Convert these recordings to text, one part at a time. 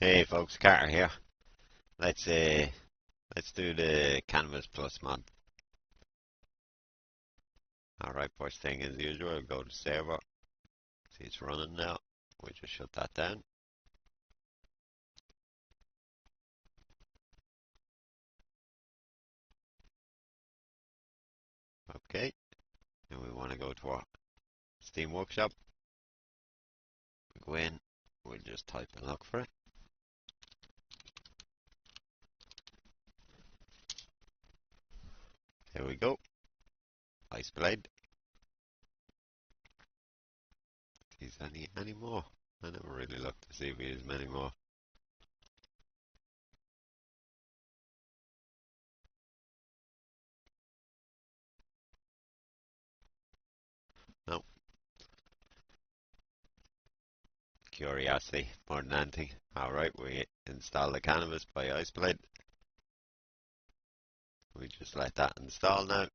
Hey folks, Carter here. Let's do the Cannabis Plus mod. Alright, first thing as usual, go to server. See it's running now. We just shut that down. Okay, and we want to go to our Steam Workshop. We go in, we'll just type and look for it. Here we go. Ice Blade. Is any more? I never really looked to see if there's many more. No. Curiosity more than anything. Alright, we install the Cannabis by Ice Blade. We just let that install now.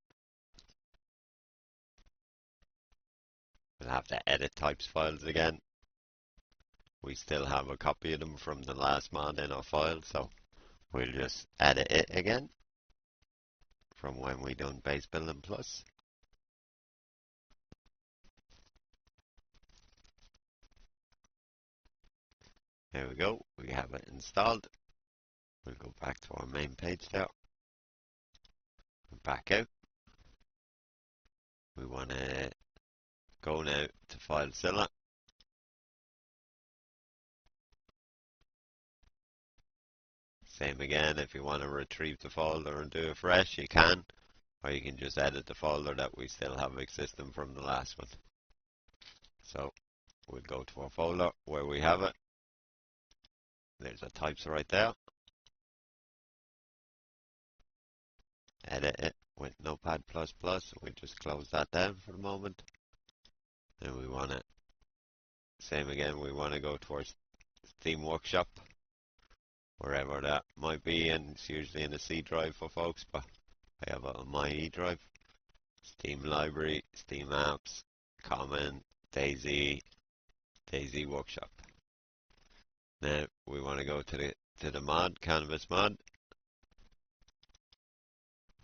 We'll have to edit types files again. We still have a copy of them from the last mod in our file, so we'll just edit it again from when we done base building plus. There we go, we have it installed. We'll go back to our main page there. Back out. We want to go now to FileZilla. Same again, if you want to retrieve the folder and do it fresh, you can. Or you can just edit the folder that we still have existing from the last one. So, we'll go to our folder where we have it. There's the types right there. Edit it with Notepad++. We just close that down for the moment. Then we want to, same again, we want to go to our Steam Workshop, wherever that might be, and it's usually in a C drive for folks, but I have it on my E drive. Steam Library, Steam Apps, Common, Dayz Workshop. Now we want to go to the mod, Cannabis mod,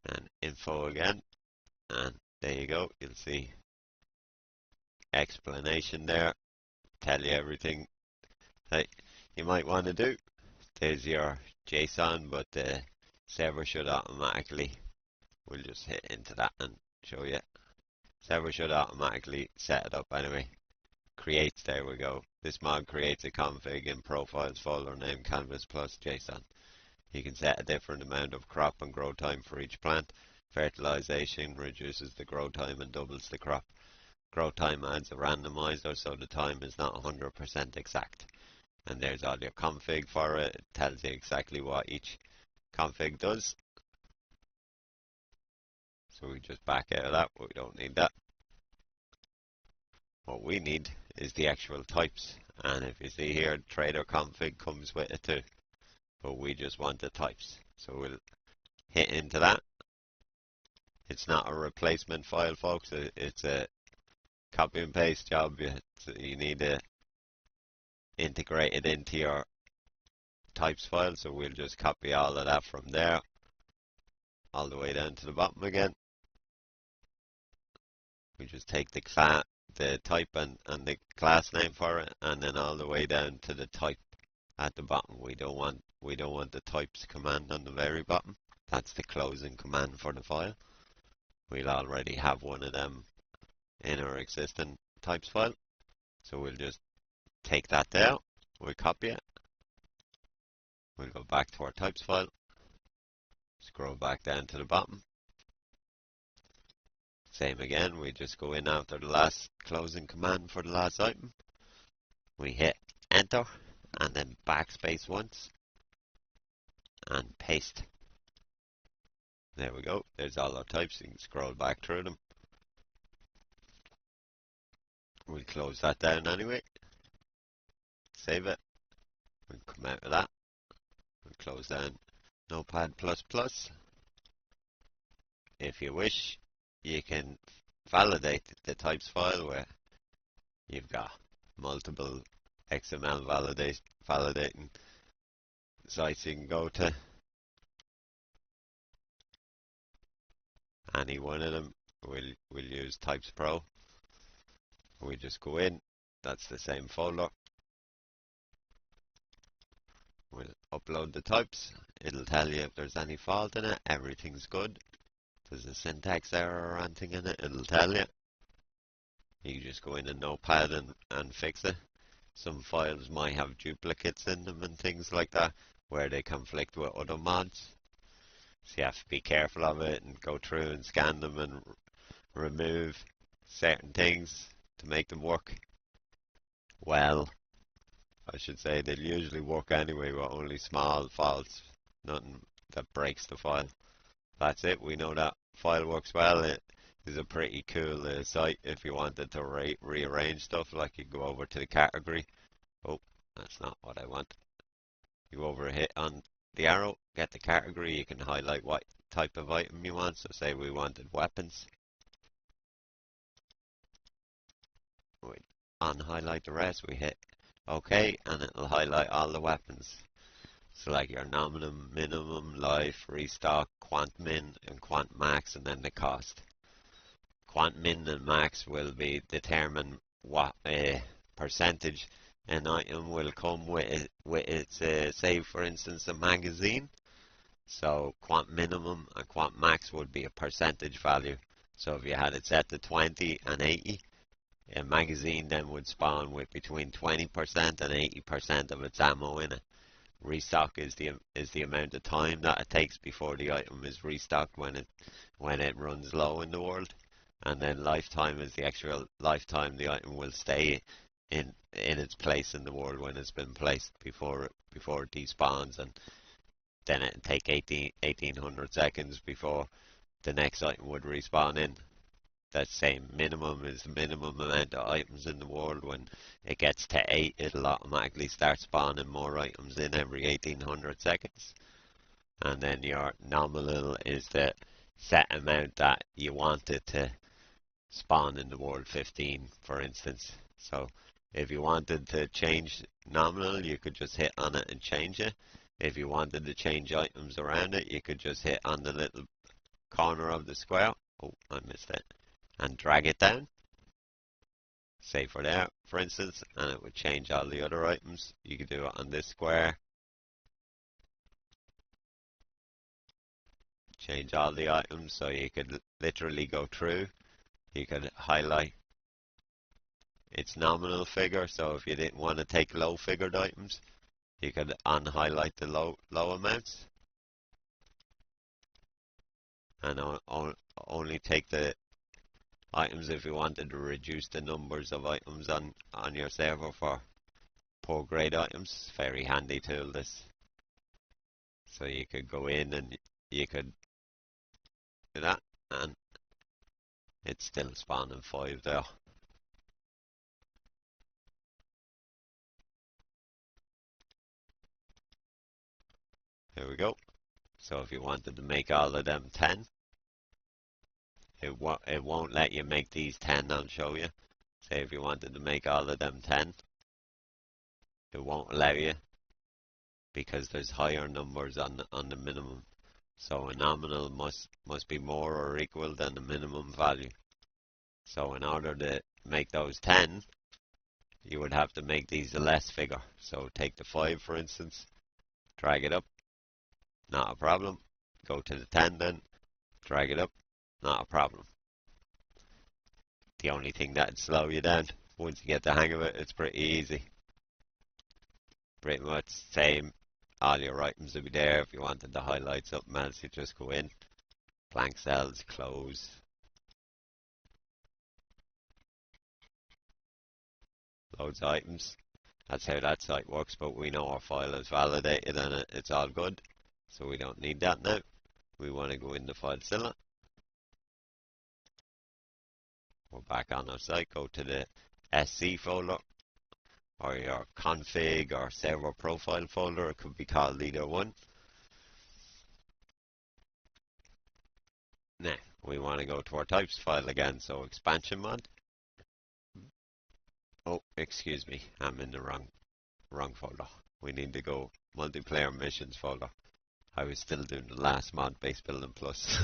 and info again, and there you go. You'll see explanation there, tell you everything that you might want to do. There's your JSON, but the server should automatically, we'll just hit into that and show you. Server should automatically set it up anyway. Creates, there we go. This mod creates a config in profiles folder named Cannabis Plus JSON. You can set a different amount of crop and grow time for each plant. Fertilization reduces the grow time and doubles the crop. Grow time adds a randomizer, so the time is not 100% exact. And there's all your config for it. It tells you exactly what each config does. So we just back out of that, we don't need that. What we need is the actual types. And if you see here, trader config comes with it too. But we just want the types. So we'll hit into that. It's not a replacement file, folks. It's a copy and paste job. You need to integrate it into your types file. So we'll just copy all of that from there all the way down to the bottom again. We just take the type and the class name for it, and then all the way down to the type at the bottom. We don't want the types command on the very bottom. That's the closing command for the file. We'll already have one of them in our existing types file. So we'll just take that there, we'll copy it. We'll go back to our types file, scroll back down to the bottom. Same again, we just go in after the last closing command for the last item. We hit enter and then backspace once and paste. There we go, there's all our types. You can scroll back through them. We'll close that down anyway. Save it. We'll come out of that. We'll close down Notepad++. If you wish, you can validate the types file where you've got multiple XML validating sites you can go to. Any one of them. We'll use Types Pro. We just go in. That's the same folder. We'll upload the types. It'll tell you if there's any fault in it. Everything's good. If there's a syntax error or anything in it, it'll tell you. You just go in Notepad and fix it. Some files might have duplicates in them and things like that, where they conflict with other mods. So you have to be careful of it and go through and scan them and remove certain things to make them work well. I should say they'll usually work anyway with only small faults, nothing that breaks the file. That's it, we know that file works well. It is a pretty cool site if you wanted to rearrange stuff, like you go over to the category. Oh, that's not what I want. You go over, hit on the arrow, get the category, you can highlight what type of item you want. So say we wanted weapons. We unhighlight the rest, we hit OK, and it'll highlight all the weapons. So like your nominum, minimum, life, restock, quant min, and quant max, and then the cost. Quant min and max will be determine what percentage an item will come with its, say for instance, a magazine. So quant minimum and quant max would be a percentage value. So if you had it set to 20 and 80, a magazine then would spawn with between 20% and 80% of its ammo in it. Restock is the amount of time that it takes before the item is restocked when it runs low in the world. And then lifetime is the actual lifetime the item will stay in its place in the world when it's been placed before it despawns, and then it'd take 1800 seconds before the next item would respawn in. That same minimum is the minimum amount of items in the world. When it gets to 8, it'll automatically start spawning more items in every 1800 seconds. And then your nominal is the set amount that you want it to spawn in the world, 15 for instance. So if you wanted to change nominal, you could just hit on it and change it. If you wanted to change items around it, you could just hit on the little corner of the square. Oh, I missed it. And drag it down, say for there, for instance, and it would change all the other items. You could do it on this square, change all the items, so you could literally go through. You could highlight its nominal figure, so if you didn't want to take low figured items, you could unhighlight the low amounts and only take the items if you wanted to reduce the numbers of items on your server for poor grade items. Very handy tool, this. So you could go in and you could do that, and it's still spawning 5 there. Here we go. So if you wanted to make all of them 10, it won't let you make these 10. I'll show you. Say if you wanted to make all of them 10, it won't allow you because there's higher numbers on the minimum. So a nominal must be more or equal than the minimum value. So in order to make those 10, you would have to make these a less figure. So take the 5 for instance, drag it up, not a problem. Go to the 10 then, drag it up, not a problem. The only thing that'd slow you down, once you get the hang of it, it's pretty easy. Pretty much same, all your items will be there. If you wanted to highlight something else, you just go in, blank cells, close. Loads of items. That's how that site works, but we know our file is validated and it's all good. So we don't need that now. We want to go in the FileZilla. We're back on our site. Go to the SC folder or your config or server profile folder. It could be called either one. Now we want to go to our types file again. So expansion mod. Oh, excuse me, I'm in the wrong folder. We need to go multiplayer missions folder. I was still doing the last mod base building plus.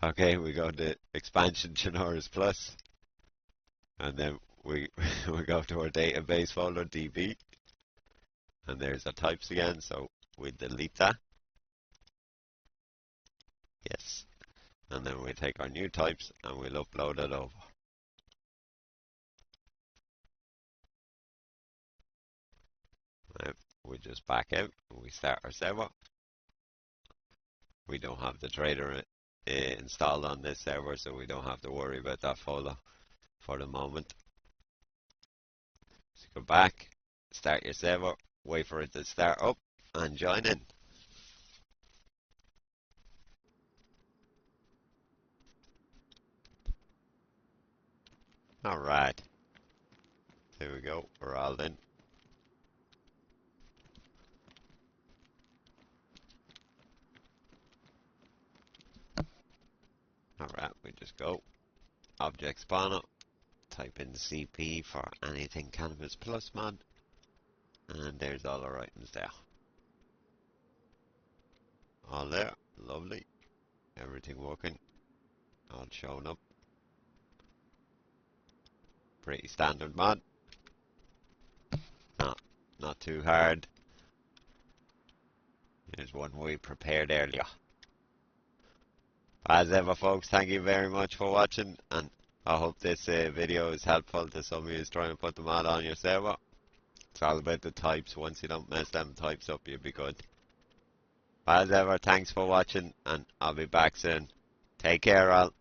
Okay, we go to expansion Chernaurus plus, and then we we go to our database folder DB, and there's our types again. So we delete that. Yes, and then we take our new types and we'll upload it over. Right, we just back out and we start our server. We don't have the trader installed on this server, so we don't have to worry about that folder for the moment. So go back, start your server, wait for it to start up, and join in. Alright, there we go, we're all in. Alright, we just go, object spawner, type in CP for anything Cannabis Plus mod, and there's all our items there. All there, lovely, everything working, all showing up. Pretty standard mod. Not too hard. Here's one we prepared earlier. As ever, folks, thank you very much for watching, and I hope this video is helpful to some of you trying to put the mod on your server. It's all about the types. Once you don't mess them types up, you'll be good. As ever, thanks for watching, and I'll be back soon. Take care, all.